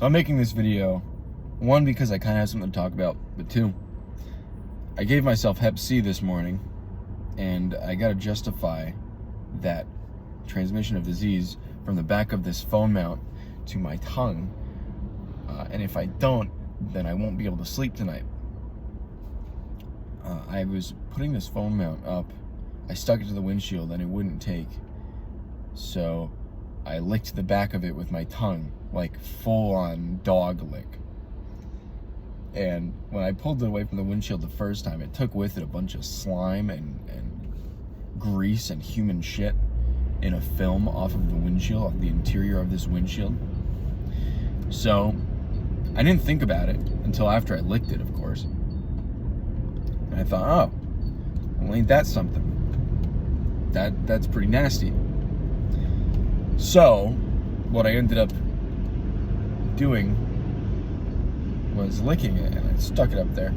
So I'm making this video, one, because I kind of have something to talk about, but two, I gave myself Hep C this morning, and I got to justify that transmission of disease from the back of this phone mount to my tongue, and if I don't, then I won't be able to sleep tonight. I was putting this phone mount up, I stuck it to the windshield and it wouldn't take, so I licked the back of it with my tongue, like full-on dog lick. And when I pulled it away from the windshield the first time, it took with it a bunch of slime and grease and human shit in a film off of the windshield, off the interior of this windshield. So I didn't think about it until after I licked it, of course. And I thought, oh, well, ain't that something? That's pretty nasty. So what I ended up doing was licking it, and I stuck it up there.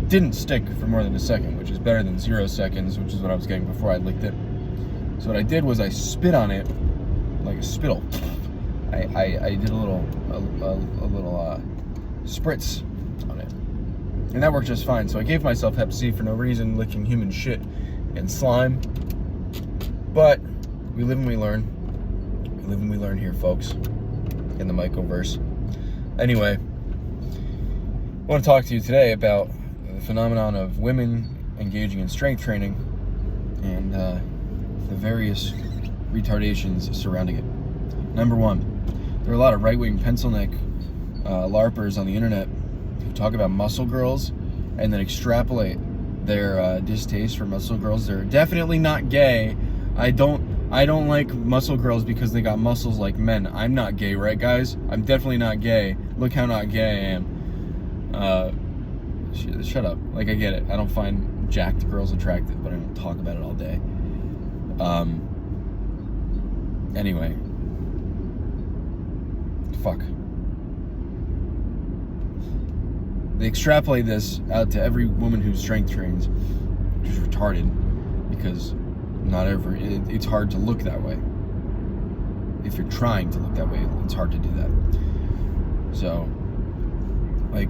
Didn't stick for more than a second, which is better than 0 seconds, which is what I was getting before I licked it. So what I did was I spit on it like a spittle. I did a little spritz on it, and that worked just fine. So I gave myself Hep C for no reason, licking human shit and slime. But we live and we learn. We live and we learn here, folks, in the Mycoverse. Anyway, I want to talk to you today about the phenomenon of women engaging in strength training and the various retardations surrounding it. Number one, there are a lot of right-wing pencil neck LARPers on the internet who talk about muscle girls and then extrapolate their distaste for muscle girls. They're definitely not gay. I don't like muscle girls because they got muscles like men. I'm not gay, right, guys? I'm definitely not gay. Look how not gay I am. Shut up. Like, I get it. I don't find jacked girls attractive, but I don't talk about it all day. Anyway. Fuck. They extrapolate this out to every woman who strength trains, which is retarded, because it's hard to look that way. If you're trying to look that way, it's hard to do that. So, like,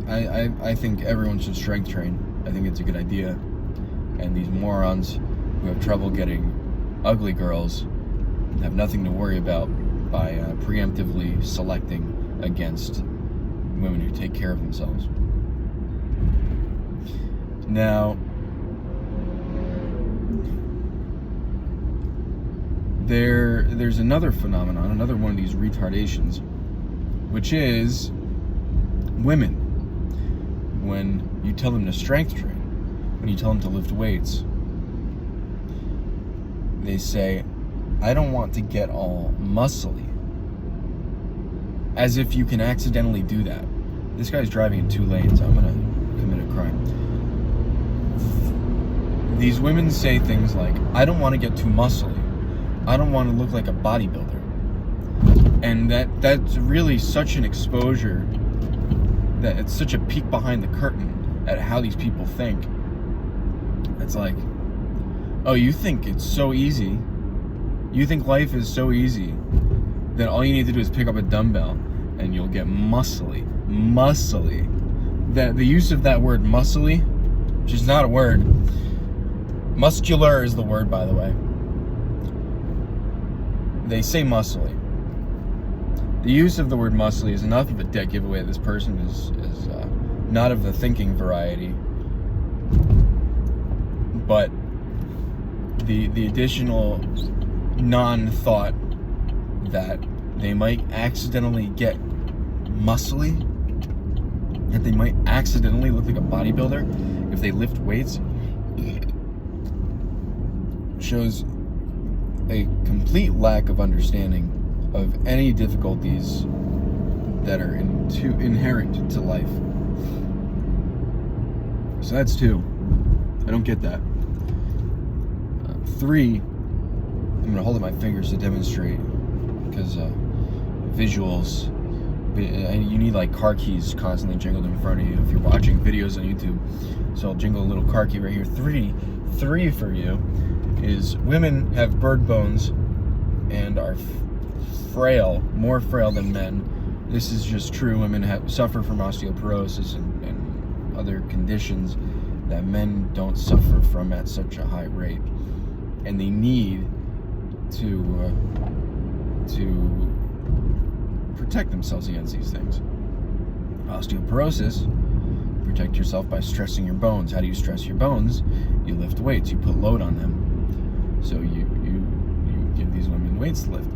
I think everyone should strength train. I think it's a good idea. And these morons who have trouble getting ugly girls have nothing to worry about by preemptively selecting against women who take care of themselves. Now, there's another phenomenon, another one of these retardations, which is women. When you tell them to strength train, when you tell them to lift weights, they say, I don't want to get all muscly. As if you can accidentally do that. This guy's driving in 2 lanes. I'm gonna commit a crime. These women say things like, I don't want to get too muscly. I don't want to look like a bodybuilder. And that's really such an exposure, that it's such a peek behind the curtain at how these people think. It's like, oh, you think it's so easy? You think life is so easy that all you need to do is pick up a dumbbell and you'll get muscly. Muscly. The use of that word muscly, which is not a word. Muscular is the word, by the way. They say muscly. The use of the word muscly is enough of a dead giveaway that this person is not of the thinking variety. But the additional non-thought that they might accidentally get muscly, that they might accidentally look like a bodybuilder if they lift weights, shows a complete lack of understanding of any difficulties that are inherent to life. So that's 2. I don't get that. 3, I'm going to hold up my fingers to demonstrate, because visuals, you need like car keys constantly jingled in front of you if you're watching videos on YouTube. So I'll jingle a little car key right here. 3 for you is women have bird bones and are frail, more frail than men. This is just true. Women suffer from osteoporosis and other conditions that men don't suffer from at such a high rate, and they need to protect themselves against these things. Osteoporosis, protect yourself by stressing your bones. How do you stress your bones? You lift weights, you put load on them. So you give these women weights to lift.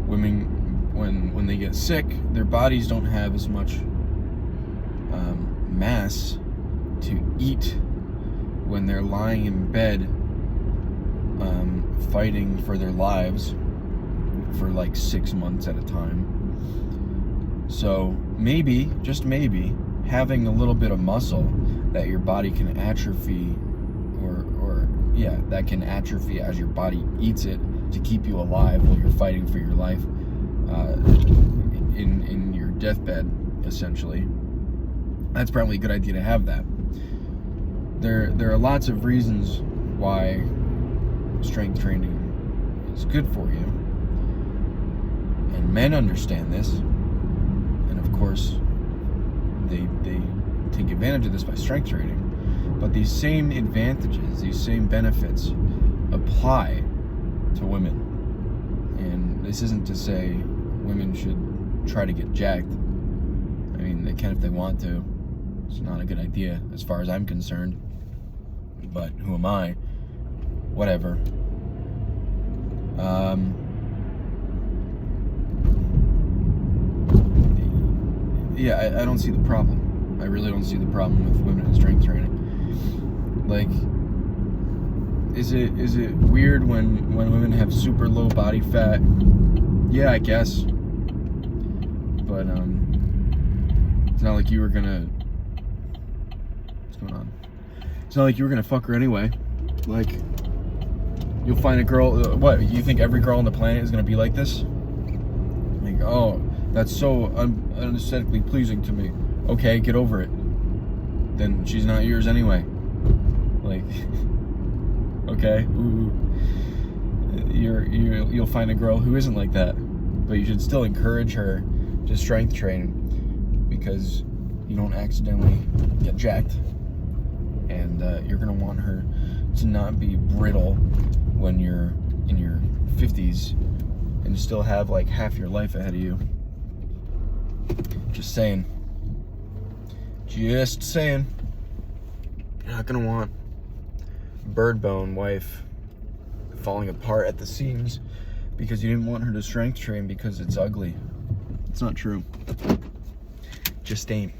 Women, when they get sick, their bodies don't have as much mass to eat when they're lying in bed fighting for their lives for like 6 months at a time. So maybe, just maybe, having a little bit of muscle that your body can atrophy that can atrophy as your body eats it to keep you alive while you're fighting for your life in your deathbed, essentially. That's probably a good idea to have that. There are lots of reasons why strength training is good for you, and men understand this, and of course they take advantage of this by strength training. But these same advantages, these same benefits apply to women. And this isn't to say women should try to get jacked. I mean, they can if they want to. It's not a good idea as far as I'm concerned. But who am I? Whatever. Yeah, I don't see the problem. I really don't see the problem with women in strength training. Like, is it weird when women have super low body fat? Yeah, I guess. But it's not like you were gonna. What's going on? It's not like you were gonna fuck her anyway. Like, you'll find a girl. What, you think every girl on the planet is gonna be like this? Like, oh, that's so unaesthetically pleasing to me. Okay, get over it. Then she's not yours anyway. Like, okay, ooh, you'll find a girl who isn't like that, but you should still encourage her to strength train because you don't accidentally get jacked, and you're gonna want her to not be brittle when you're in your 50s and still have like half your life ahead of you. Just saying. Just saying. You're not gonna want bird bone wife falling apart at the seams because you didn't want her to strength train because it's ugly. It's not true. Just ain't.